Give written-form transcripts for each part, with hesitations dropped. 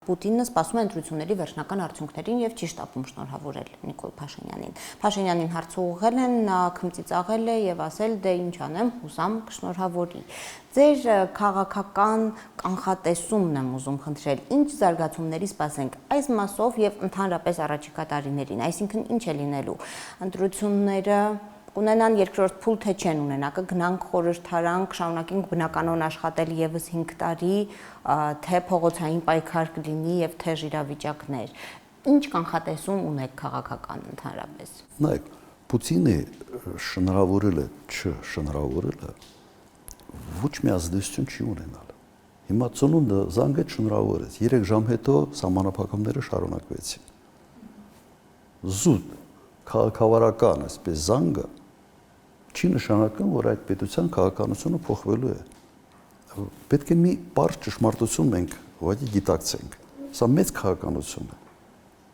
Պուտինը սպասում է ընտրությունների վերջնական արդյունքներին եւ ճիշտ ապում շնորհավորել Նիկոլ Փաշինյանին։ Փաշինյանին հարց ուղղել են, նա քմծիծաղել է եւ ասել՝ դե ինչ անեմ, հուսամ կշնորհավորի։ Ձեր քաղաքական կանխատեսումն եմ ուզում խնդրել, ինչ զարգացումների սպասենք այս մասով եւ ընդհանրապես առաջիկա տարիներին, այսինքն ինչ է լինելու ընտրությունները կունենան երկրորդ փուլ թե չեն ունենա, կգնանք խորհրդարան, կշարունակենք բնականon աշխատել եւս 5 տարի, թե փողոցային պայքար կլինի եւ թեժ իրավիճակներ։ Ինչ կանխատեսում ունեք քաղաքական ընդհանրապես։ Նայեք, Պուտինը շնորհավորելը, չշնորհավորելը ոչ մի ազդեցություն չի ունենալ։ Հիմա ծնունդը զանգեց շնորհավորեց, 3 ժամ հետո սահմանափակումները շարունակվեցին։ Զուտ քաղաքավարական այսպես զանգը չի նշանակում, որ այդ պետության քաղաքականությունը փոխվելու է։ Պետք է մի բարձ ճշմարտություն մենք ուղղակի գիտակցենք։ Սա մեծ քաղաքականություն է։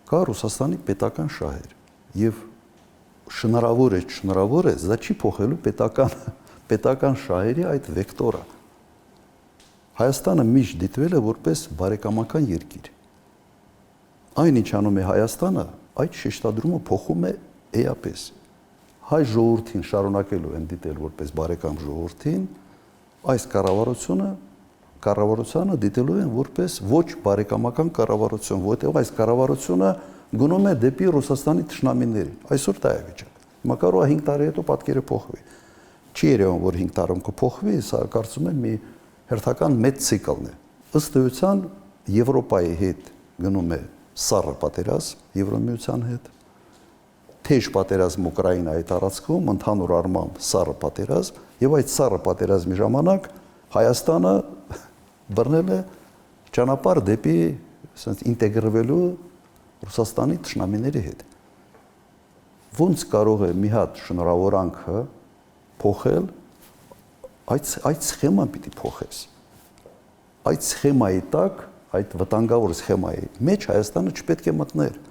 Կա Ռուսաստանի պետական շահեր եւ շնորհավոր է, դա չի փոխելու պետական շահերի այդ վեկտորը։ Հայաստանը միշտ դիտվել է որպես բարեկամական երկիր։ Այն ինչ անում է Հայաստանը, այդ շեշտադրումը փոխում է էապես։ Հայ ժողովրդին շարունակելու են դիտել որպես բարեկամ ժողովրդին, այս կառավարությանը դիտելու են որպես ոչ բարեկամական կառավարություն, որտեղ այս կառավարությունը գնում է դեպի Ռուսաստանի թշնամիներին։ Այսօր դա է վիճակը։ Հիմա կարող է 5 տարի հետո պատկերը փոխվի։ Չի երևում, որ 5 տարում կփոխվի, սա կարծում եմ մի հերթական մեծ ցիկլն է։ Ըստ էության Եվրոպայի հետ գնում է սառը պատերազմ, Եվրոմիության հետ, թեժ պատերազմ Ուկրաինայի տարածքում, ընդհանուր առմամբ սառը պատերազմ, եւ այդ սառը պատերազմի ժամանակ Հայաստանը բռնել է ճանապարհ դեպի ինտեգրվելու Ռուսաստանի թշնամիների հետ։ Ոնց կարող է մի հատ շնորհավորանքը փոխել, այդ սխեման պիտի փոխես։ Այդ սխեմայի տակ, այդ վտանգավոր սխեմայի մեջ Հայաստանը չպետք է մտներ։